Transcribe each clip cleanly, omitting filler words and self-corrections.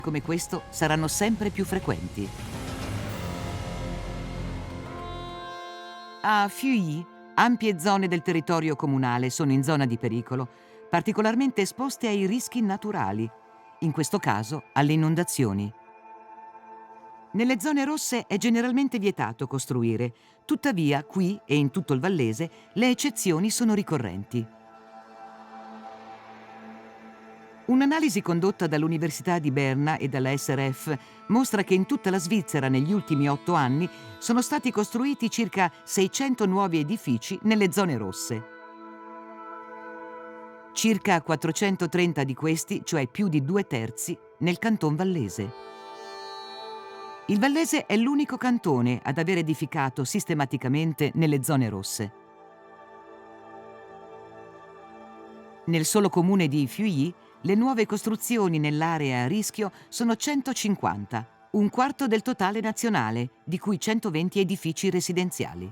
come questo saranno sempre più frequenti. A Fuilly, ampie zone del territorio comunale sono in zona di pericolo, particolarmente esposte ai rischi naturali, in questo caso alle inondazioni. Nelle zone rosse è generalmente vietato costruire, tuttavia qui e in tutto il Vallese le eccezioni sono ricorrenti. Un'analisi condotta dall'Università di Berna e dalla SRF mostra che in tutta la Svizzera negli ultimi 8 anni sono stati costruiti circa 600 nuovi edifici nelle zone rosse. Circa 430 di questi, cioè più di 2/3, nel canton vallese. Il Vallese è l'unico cantone ad aver edificato sistematicamente nelle zone rosse. Nel solo comune di Fuilly, le nuove costruzioni nell'area a rischio sono 150, un quarto del totale nazionale, di cui 120 edifici residenziali.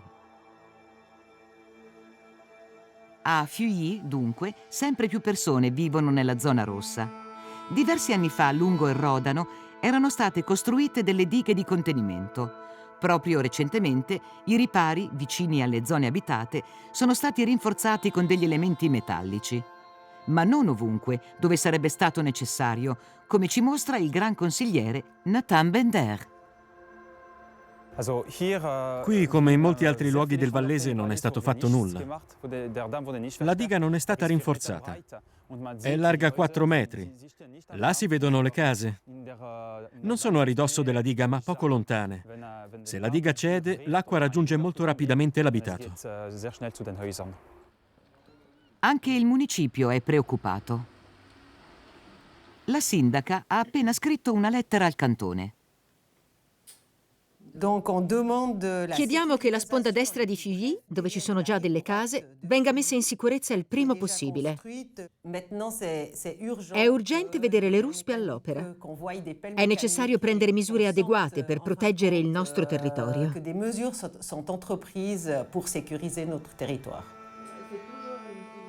A Fuilly, dunque, sempre più persone vivono nella zona rossa. Diversi anni fa, lungo il Rodano, erano state costruite delle dighe di contenimento. Proprio recentemente, i ripari, vicini alle zone abitate, sono stati rinforzati con degli elementi metallici. Ma non ovunque, dove sarebbe stato necessario, come ci mostra il gran consigliere Nathan Bender. Qui, come in molti altri luoghi del Vallese, non è stato fatto nulla. La diga non è stata rinforzata. È larga 4 metri. Là si vedono le case. Non sono a ridosso della diga, ma poco lontane. Se la diga cede, l'acqua raggiunge molto rapidamente l'abitato. Anche il municipio è preoccupato. La sindaca ha appena scritto una lettera al cantone. Chiediamo che la sponda destra di Fuilly, dove ci sono già delle case, venga messa in sicurezza il prima possibile. È urgente vedere le ruspe all'opera. È necessario prendere misure adeguate per proteggere il nostro territorio.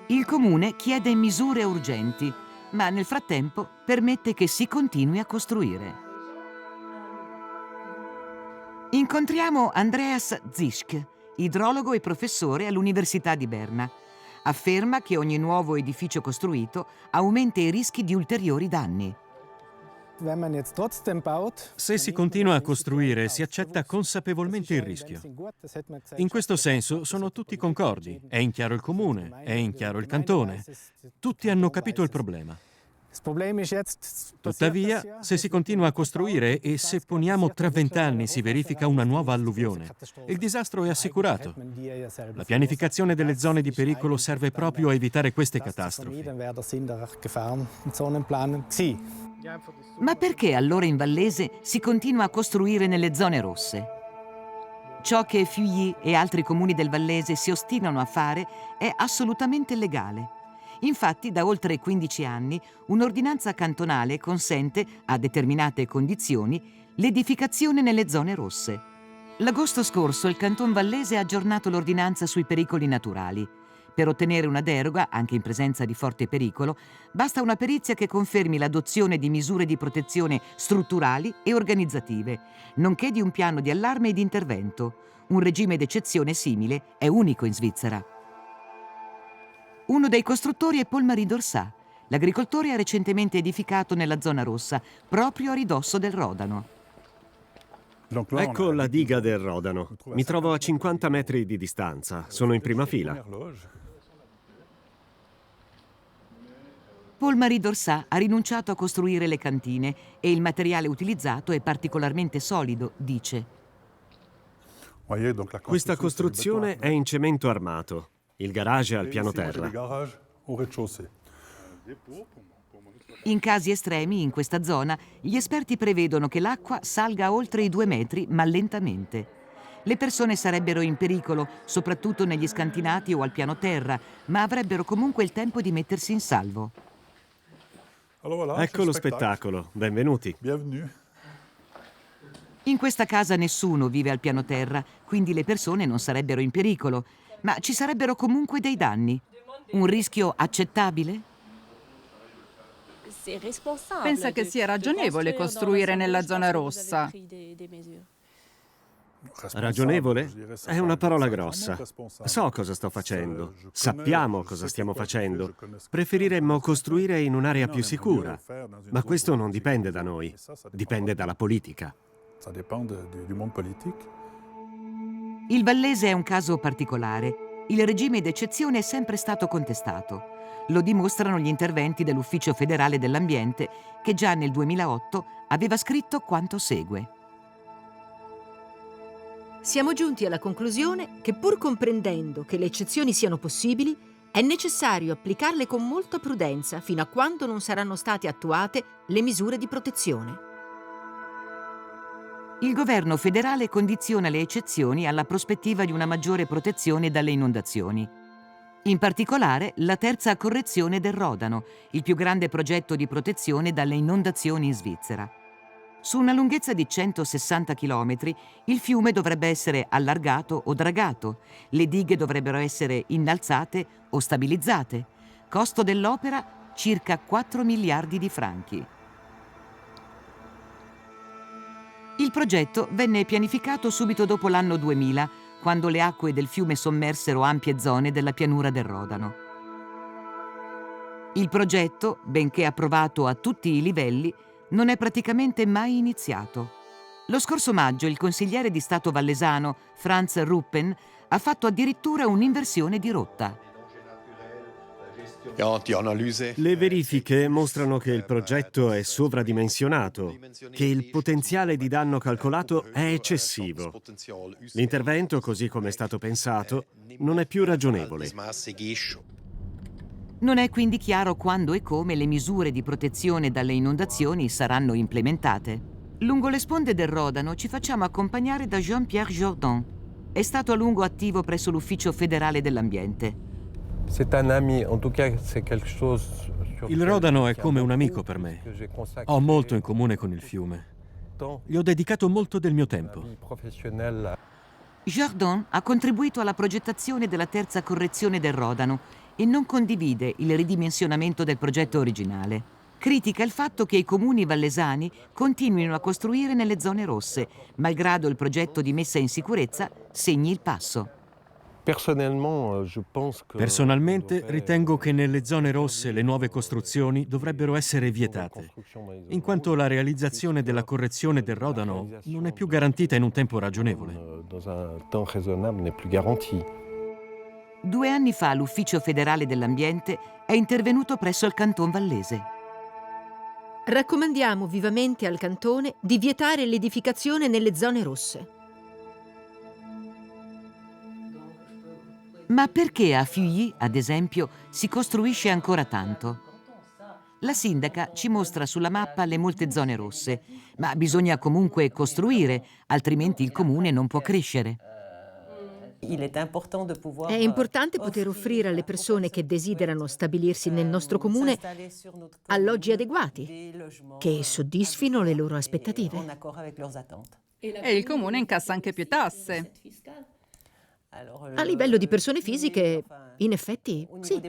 Il comune chiede misure urgenti, ma nel frattempo permette che si continui a costruire. Incontriamo Andreas Zischk, idrologo e professore all'Università di Berna. Afferma che ogni nuovo edificio costruito aumenta i rischi di ulteriori danni. Se si continua a costruire, si accetta consapevolmente il rischio. In questo senso sono tutti concordi. È in chiaro il comune, è in chiaro il cantone. Tutti hanno capito il problema. Tuttavia, se si continua a costruire e se poniamo tra 20 anni si verifica una nuova alluvione, il disastro è assicurato. La pianificazione delle zone di pericolo serve proprio a evitare queste catastrofi. Ma perché allora in Vallese si continua a costruire nelle zone rosse? Ciò che Fuilly e altri comuni del Vallese si ostinano a fare è assolutamente legale. Infatti, da oltre 15 anni, un'ordinanza cantonale consente, a determinate condizioni, l'edificazione nelle zone rosse. L'agosto scorso il Canton Vallese ha aggiornato l'ordinanza sui pericoli naturali. Per ottenere una deroga, anche in presenza di forte pericolo, basta una perizia che confermi l'adozione di misure di protezione strutturali e organizzative, nonché di un piano di allarme e di intervento. Un regime d'eccezione simile è unico in Svizzera. Uno dei costruttori è Paul-Marie Dorsat. L'agricoltore ha recentemente edificato nella zona rossa, proprio a ridosso del Rodano. Ecco la diga del Rodano. Mi trovo a 50 metri di distanza. Sono in prima fila. Paul-Marie Dorsat ha rinunciato a costruire le cantine e il materiale utilizzato è particolarmente solido, dice. Questa costruzione è in cemento armato. Il garage è al piano terra. In casi estremi, in questa zona, gli esperti prevedono che l'acqua salga oltre i 2 metri, ma lentamente. Le persone sarebbero in pericolo, soprattutto negli scantinati o al piano terra, ma avrebbero comunque il tempo di mettersi in salvo. Ecco lo spettacolo. Benvenuti. In questa casa nessuno vive al piano terra, quindi le persone non sarebbero in pericolo, ma ci sarebbero comunque dei danni. Un rischio accettabile? Pensa che sia ragionevole costruire nella zona rossa? Ragionevole? È una parola grossa. So cosa sto facendo. Sappiamo cosa stiamo facendo. Preferiremmo costruire in un'area più sicura. Ma questo non dipende da noi. Dipende dalla politica. Il Vallese è un caso particolare. Il regime d'eccezione è sempre stato contestato. Lo dimostrano gli interventi dell'Ufficio federale dell'ambiente, che già nel 2008 aveva scritto quanto segue. Siamo giunti alla conclusione che, pur comprendendo che le eccezioni siano possibili, è necessario applicarle con molta prudenza fino a quando non saranno state attuate le misure di protezione. Il governo federale condiziona le eccezioni alla prospettiva di una maggiore protezione dalle inondazioni. In particolare, la terza correzione del Rodano, il più grande progetto di protezione dalle inondazioni in Svizzera. Su una lunghezza di 160 km, il fiume dovrebbe essere allargato o dragato, le dighe dovrebbero essere innalzate o stabilizzate. Costo dell'opera circa 4 miliardi di franchi. Il progetto venne pianificato subito dopo l'anno 2000, quando le acque del fiume sommersero ampie zone della pianura del Rodano. Il progetto, benché approvato a tutti i livelli, non è praticamente mai iniziato. Lo scorso maggio il consigliere di Stato vallesano, Franz Ruppen, ha fatto addirittura un'inversione di rotta. Le verifiche mostrano che il progetto è sovradimensionato, che il potenziale di danno calcolato è eccessivo. L'intervento, così come è stato pensato, non è più ragionevole. Non è quindi chiaro quando e come le misure di protezione dalle inondazioni saranno implementate. Lungo le sponde del Rodano ci facciamo accompagnare da Jean-Pierre Jourdan. È stato a lungo attivo presso l'Ufficio federale dell'ambiente. Il Rodano è come un amico per me. Ho molto in comune con il fiume. Gli ho dedicato molto del mio tempo. Jourdan ha contribuito alla progettazione della terza correzione del Rodano e non condivide il ridimensionamento del progetto originale. Critica il fatto che i comuni vallesani continuino a costruire nelle zone rosse, malgrado il progetto di messa in sicurezza segni il passo. Personalmente ritengo che nelle zone rosse le nuove costruzioni dovrebbero essere vietate, in quanto la realizzazione della correzione del Rodano non è più garantita in un tempo ragionevole. 2 anni fa l'Ufficio federale dell'ambiente è intervenuto presso il Canton Vallese. Raccomandiamo vivamente al Cantone di vietare l'edificazione nelle zone rosse. Ma perché a Feuilly, ad esempio, si costruisce ancora tanto? La sindaca ci mostra sulla mappa le molte zone rosse, ma bisogna comunque costruire, altrimenti il comune non può crescere. È importante poter offrire alle persone che desiderano stabilirsi nel nostro comune alloggi adeguati, che soddisfino le loro aspettative. E il comune incassa anche più tasse. A livello di persone fisiche, in effetti, sì.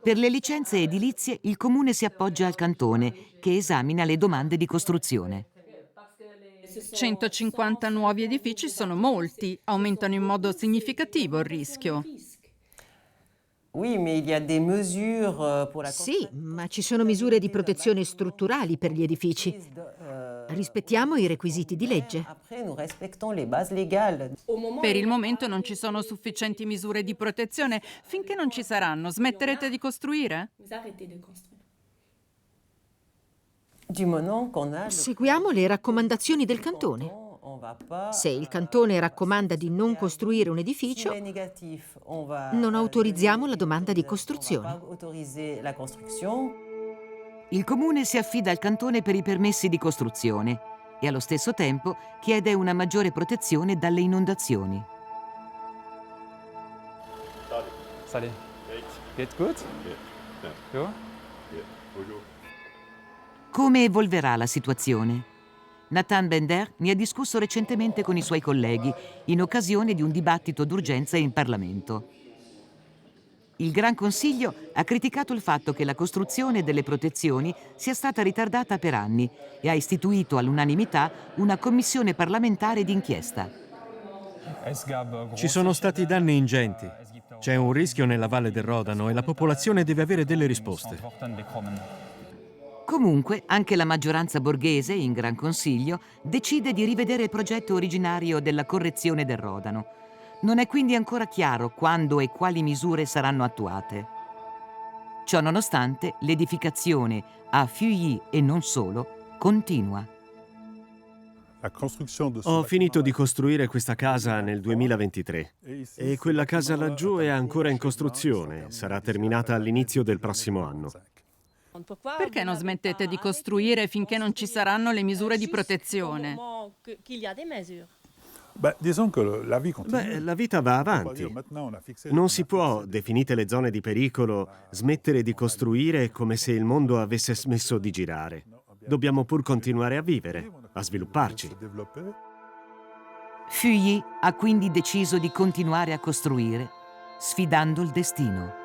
Per le licenze edilizie il comune si appoggia al cantone, che esamina le domande di costruzione. 150 nuovi edifici sono molti, aumentano in modo significativo il rischio. Sì, ma ci sono misure di protezione strutturali per gli edifici. Rispettiamo i requisiti di legge. Per il momento non ci sono sufficienti misure di protezione. Finché non ci saranno, smetterete di costruire? Seguiamo le raccomandazioni del cantone. Se il cantone raccomanda di non costruire un edificio, non autorizziamo la domanda di costruzione. Il comune si affida al cantone per i permessi di costruzione e allo stesso tempo chiede una maggiore protezione dalle inondazioni. Salut. Geht gut? Ja. Come evolverà la situazione? Nathan Bender ne ha discusso recentemente con i suoi colleghi in occasione di un dibattito d'urgenza in Parlamento. il Gran Consiglio ha criticato il fatto che la costruzione delle protezioni sia stata ritardata per anni e ha istituito all'unanimità una commissione parlamentare d'inchiesta. Ci sono stati danni ingenti. C'è un rischio nella Valle del Rodano e la popolazione deve avere delle risposte. Comunque, anche la maggioranza borghese in Gran Consiglio decide di rivedere il progetto originario della correzione del Rodano. Non è quindi ancora chiaro quando e quali misure saranno attuate. Ciò nonostante, l'edificazione a Feuilly e non solo continua. Ho finito di costruire questa casa nel 2023 e quella casa laggiù è ancora in costruzione, sarà terminata all'inizio del prossimo anno. Perché non smettete di costruire finché non ci saranno le misure di protezione? La vita va avanti. Non si può, definite le zone di pericolo, smettere di costruire come se il mondo avesse smesso di girare. Dobbiamo pur continuare a vivere, a svilupparci. Feuilly ha quindi deciso di continuare a costruire, sfidando il destino.